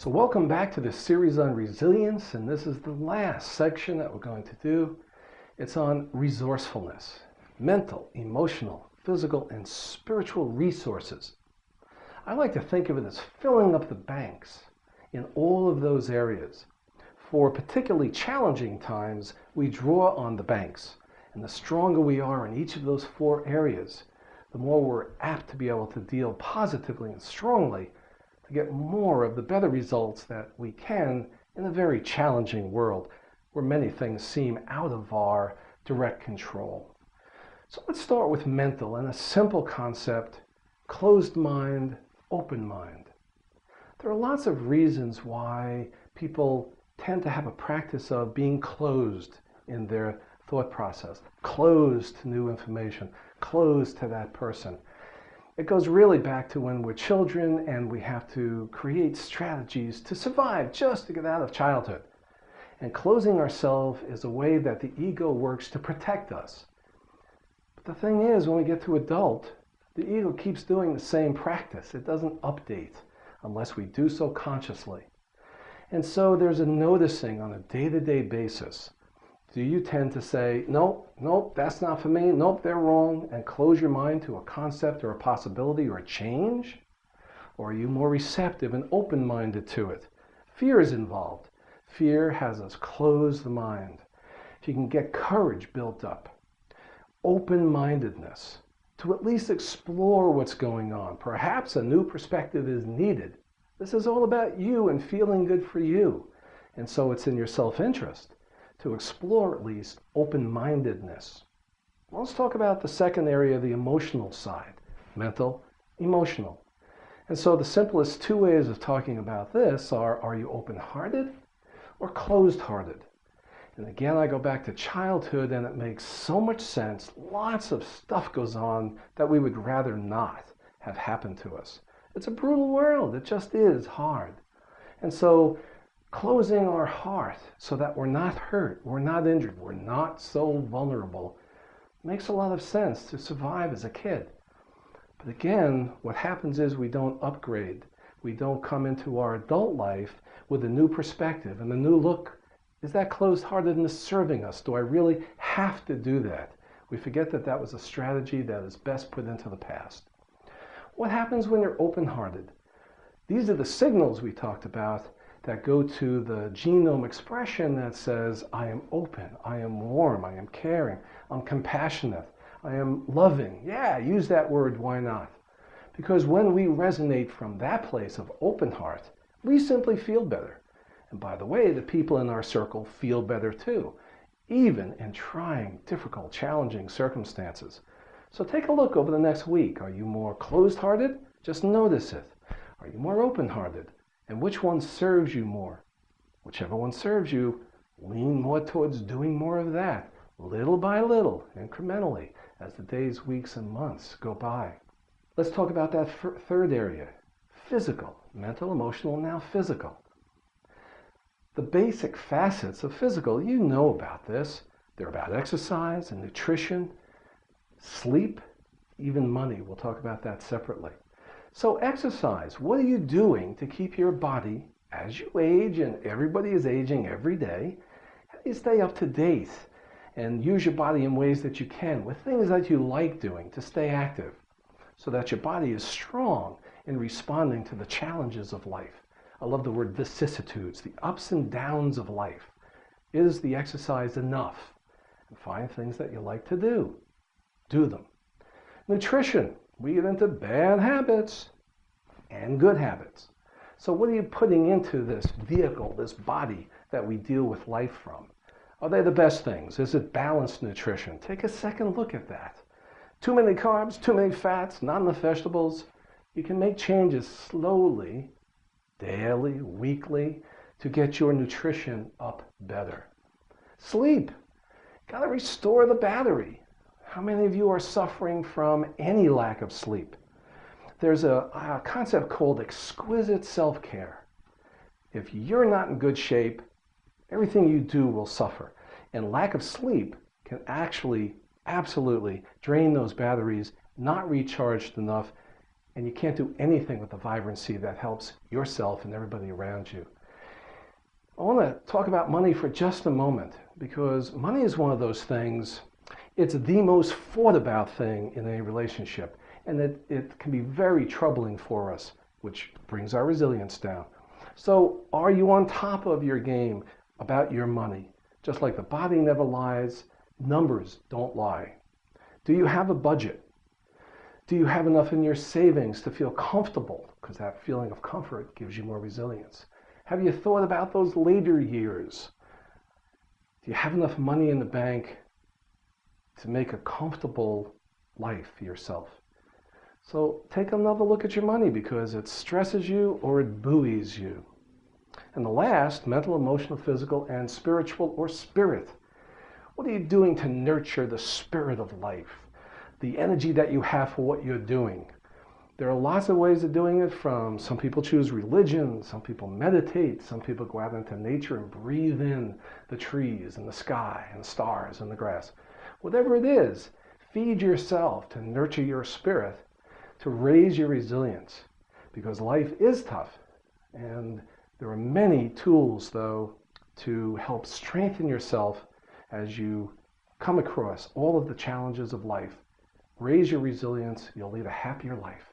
So welcome back to this series on resilience, and this is the last section that we're going to do. It's on resourcefulness, mental, emotional, physical, and spiritual resources. I like to think of it as filling up the banks in all of those areas. For particularly challenging times, we draw on the banks, and the stronger we are in each of those four areas, the more we're apt to be able to deal positively and strongly to get more of the better results that we can in a very challenging world where many things seem out of our direct control. So let's start with mental and a simple concept: closed mind, open mind. There are lots of reasons why people tend to have a practice of being closed in their thought process, closed to new information, closed to that person. It goes really back to when we're children and we have to create strategies to survive, just to get out of childhood. And closing ourselves is a way that the ego works to protect us. But the thing is, when we get to adult, the ego keeps doing the same practice. It doesn't update unless we do so consciously. And so there's a noticing on a day-to-day basis. Do you tend to say, nope, that's not for me, nope, they're wrong, and close your mind to a concept or a possibility or a change? Or are you more receptive and open-minded to it? Fear is involved. Fear has us close the mind. If you can get courage built up, open-mindedness, to at least explore what's going on. Perhaps a new perspective is needed. This is all about you and feeling good for you. And so it's in your self-interest to explore at least open-mindedness. Let's talk about the second area, the emotional side, mental, emotional. And so the simplest two ways of talking about this are you open-hearted or closed-hearted? And again, I go back to childhood, and it makes so much sense. Lots of stuff goes on that we would rather not have happen to us. It's a brutal world. It just is hard. And so closing our heart so that we're not hurt, we're not injured, we're not so vulnerable, makes a lot of sense to survive as a kid. But again, what happens is we don't upgrade. We don't come into our adult life with a new perspective and a new look. Is that closed-heartedness serving us? Do I really have to do that? We forget that that was a strategy that is best put into the past. What happens when you're open-hearted? These are the signals we talked about that go to the genome expression that says, I am open, I am warm, I am caring, I'm compassionate, I am loving. Yeah, use that word, why not? Because when we resonate from that place of open heart, we simply feel better. And by the way, the people in our circle feel better too, even in trying, difficult, challenging circumstances. So take a look over the next week. Are you more closed-hearted? Just notice it. Are you more open-hearted? And which one serves you more? Whichever one serves you, lean more towards doing more of that, little by little, incrementally, as the days, weeks, and months go by. Let's talk about that third area, physical, mental, emotional, now physical. The basic facets of physical, you know about this. They're about exercise and nutrition, sleep, even money. We'll talk about that separately. So exercise, what are you doing to keep your body, as you age, and everybody is aging every day, how do you stay up to date and use your body in ways that you can, with things that you like doing to stay active, so that your body is strong in responding to the challenges of life? I love the word vicissitudes, the ups and downs of life. Is the exercise enough? And find things that you like to do. Do them. Nutrition. We get into bad habits and good habits. So what are you putting into this vehicle, this body that we deal with life from? Are they the best things? Is it balanced nutrition? Take a second look at that. Too many carbs, too many fats, not enough vegetables. You can make changes slowly, daily, weekly, to get your nutrition up better. Sleep. Got to restore the battery. How many of you are suffering from any lack of sleep? There's a concept called exquisite self-care. If you're not in good shape, everything you do will suffer. And lack of sleep can actually absolutely drain those batteries, not recharged enough, and you can't do anything with the vibrancy that helps yourself and everybody around you. I want to talk about money for just a moment, because money is one of those things, it's the most fought about thing in a relationship, and it can be very troubling for us, which brings our resilience down. So are you on top of your game about your money? Just like the body never lies, numbers don't lie. Do you have a budget? Do you have enough in your savings to feel comfortable? Because that feeling of comfort gives you more resilience. Have you thought about those later years? Do you have enough money in the bank to make a comfortable life for yourself? So take another look at your money, because it stresses you or it buoys you. And the last, mental, emotional, physical, and spiritual or spirit. What are you doing to nurture the spirit of life? The energy that you have for what you're doing. There are lots of ways of doing it. From some people choose religion, some people meditate, some people go out into nature and breathe in the trees and the sky and the stars and the grass. Whatever it is, feed yourself to nurture your spirit, to raise your resilience, because life is tough. And there are many tools, though, to help strengthen yourself as you come across all of the challenges of life. Raise your resilience, you'll lead a happier life.